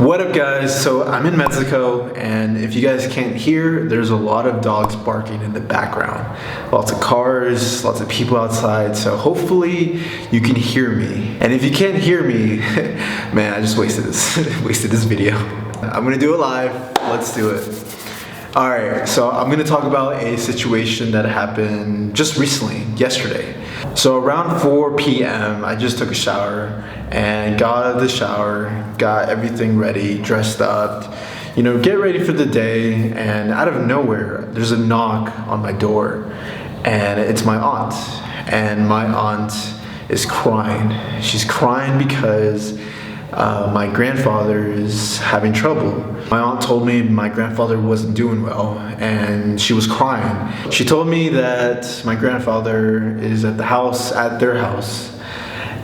What up, guys? So I'm in Mexico, and if you guys can't hear, there's a lot of dogs barking in the background. Lots of cars, lots of people outside, so hopefully you can hear me. And if you can't hear me, man, I just wasted this video. I'm gonna do it live. Let's do it. Alright, so I'm gonna talk about a situation that happened just recently, yesterday. So around 4 p.m. I just took a shower and got out of the shower, got everything ready, dressed up, get ready for the day, and out of nowhere there's a knock on my door, and it's my aunt. And my aunt is crying. She's crying because my grandfather is having trouble. My aunt told me my grandfather wasn't doing well, and she was crying. She told me that my grandfather is at their house,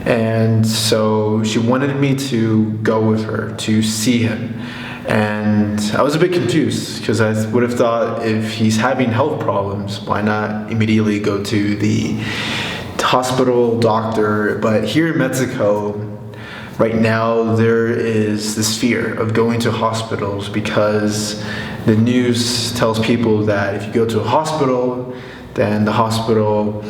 and so she wanted me to go with her to see him. And I was a bit confused because I would have thought if he's having health problems, why not immediately go to the hospital doctor? But here in Mexico, right now, there is this fear of going to hospitals because the news tells people that if you go to a hospital, then the hospital,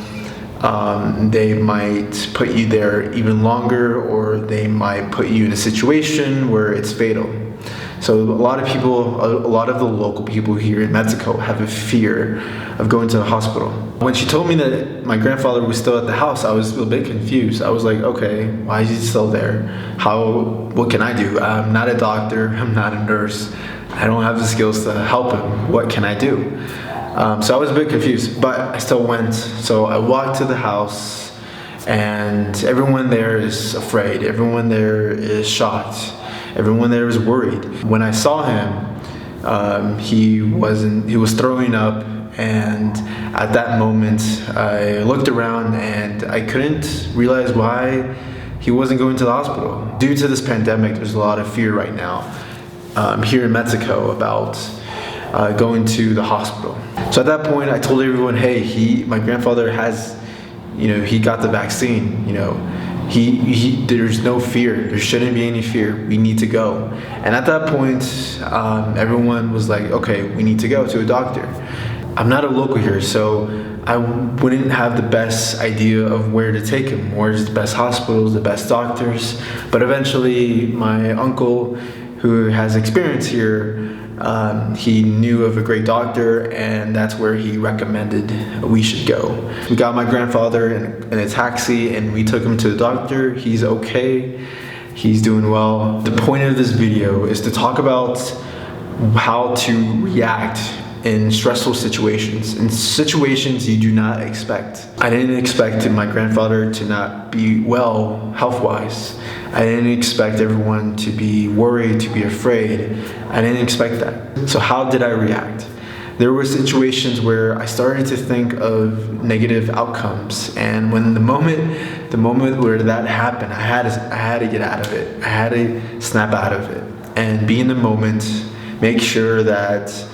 they might put you there even longer, or they might put you in a situation where it's fatal. So a lot of the local people here in Mexico have a fear of going to the hospital. When she told me that my grandfather was still at the house, I was a bit confused. I was like, okay, why is he still there? What can I do? I'm not a doctor, I'm not a nurse. I don't have the skills to help him. What can I do? So I was a bit confused, but I still went. So I walked to the house, and everyone there is afraid. Everyone there is shocked. Everyone there is worried. When I saw him, he was throwing up, and at that moment I looked around and I couldn't realize why he wasn't going to the hospital. Due to this pandemic, there's a lot of fear right now here in Mexico about going to the hospital. So at that point I told everyone, hey, my grandfather has, he got the vaccine, there's no fear. There shouldn't be any fear. We need to go. And at that point, everyone was like, okay, we need to go to a doctor. I'm not a local here, so I wouldn't have the best idea of where to take him. Where's the best hospitals, the best doctors. But eventually, my uncle, who has experience here, he knew of a great doctor, and that's where he recommended we should go. We got my grandfather in a taxi, and we took him to the doctor. He's okay. He's doing well. The point of this video is to talk about how to react in stressful situations, in situations you do not expect. I didn't expect my grandfather to not be well health-wise. I didn't expect everyone to be worried, to be afraid. I didn't expect that. So how did I react? There were situations where I started to think of negative outcomes, and when the moment where that happened, I had to get out of it. I had to snap out of it and be in the moment, make sure that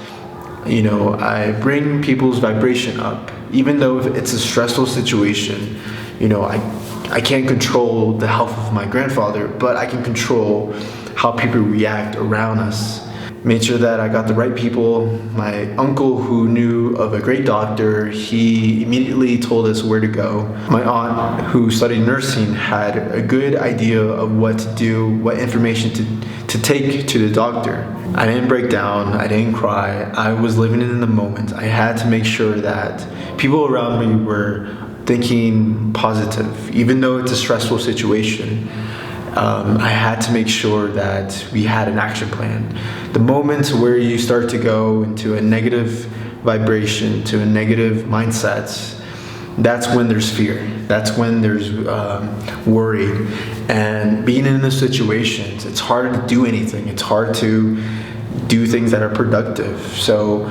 I bring people's vibration up. Even though if it's a stressful situation, I can't control the health of my grandfather, but I can control how people react around us. Made sure that I got the right people. My uncle, who knew of a great doctor, he immediately told us where to go. My aunt, who studied nursing, had a good idea of what to do, what information to take to the doctor. I didn't break down, I didn't cry, I was living in the moment. I had to make sure that people around me were thinking positive. Even though it's a stressful situation, I had to make sure that we had an action plan. The moment where you start to go into a negative vibration, to a negative mindset, that's when there's fear. That's when there's worry. And being in those situations, it's hard to do anything. It's hard to do things that are productive. So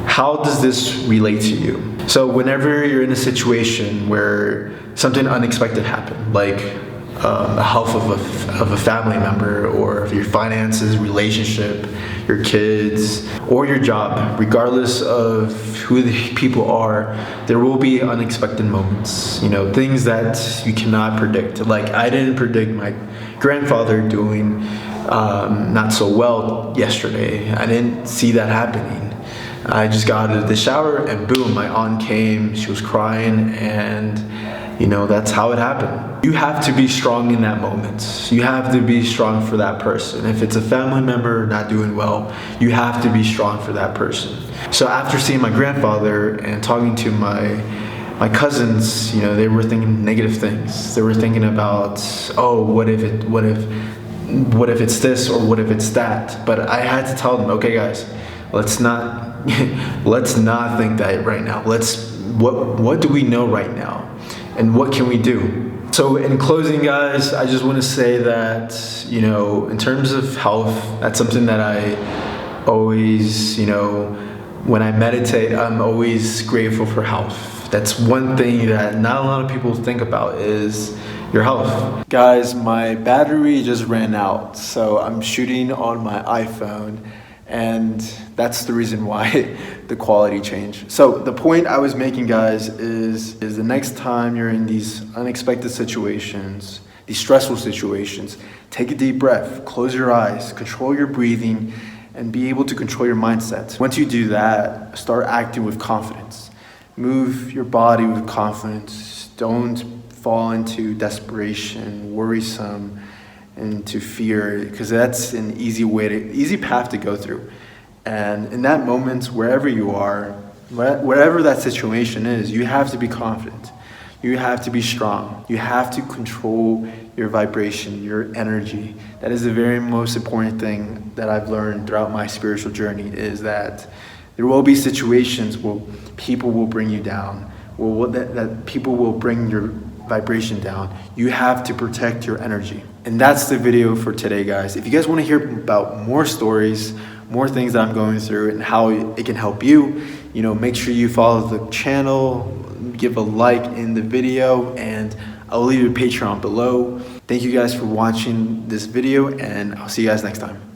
how does this relate to you? So whenever you're in a situation where something unexpected happened, like the health of a family member, or of your finances, relationship, your kids, or your job, regardless of who the people are, there will be unexpected moments, things that you cannot predict. Like, I didn't predict my grandfather doing not so well yesterday. I didn't see that happening. I just got out of the shower and boom, my aunt came, she was crying, and that's how it happened. You have to be strong in that moment. You have to be strong for that person. If it's a family member not doing well, you have to be strong for that person. So after seeing my grandfather and talking to my cousins, they were thinking negative things. They were thinking about, oh, what if it's this or what if it's that? But I had to tell them, okay guys, let's not think that right now. What do we know right now? And what can we do? So in closing, guys, I just want to say that, in terms of health, that's something that I always, when I meditate, I'm always grateful for health. That's one thing that not a lot of people think about is your health. Guys, my battery just ran out, so I'm shooting on my iPhone, and that's the reason why the quality changed. So the point I was making, guys, is the next time you're in these unexpected situations, these stressful situations, take a deep breath, close your eyes, control your breathing, and be able to control your mindset. Once you do that, start acting with confidence. Move your body with confidence. Don't fall into desperation, worrisome, into fear, because that's an easy path to go through. And in that moment, wherever you are, wherever that situation is, you have to be confident. You have to be strong. You have to control your vibration, your energy. That is the very most important thing that I've learned throughout my spiritual journey, is that there will be situations where people will bring you down, that people will bring your vibration down. You have to protect your energy. And that's the video for today, guys. If you guys want to hear about more stories, more things that I'm going through and how it can help you, make sure you follow the channel, give a like in the video, and I'll leave your Patreon below. Thank you guys for watching this video, and I'll see you guys next time.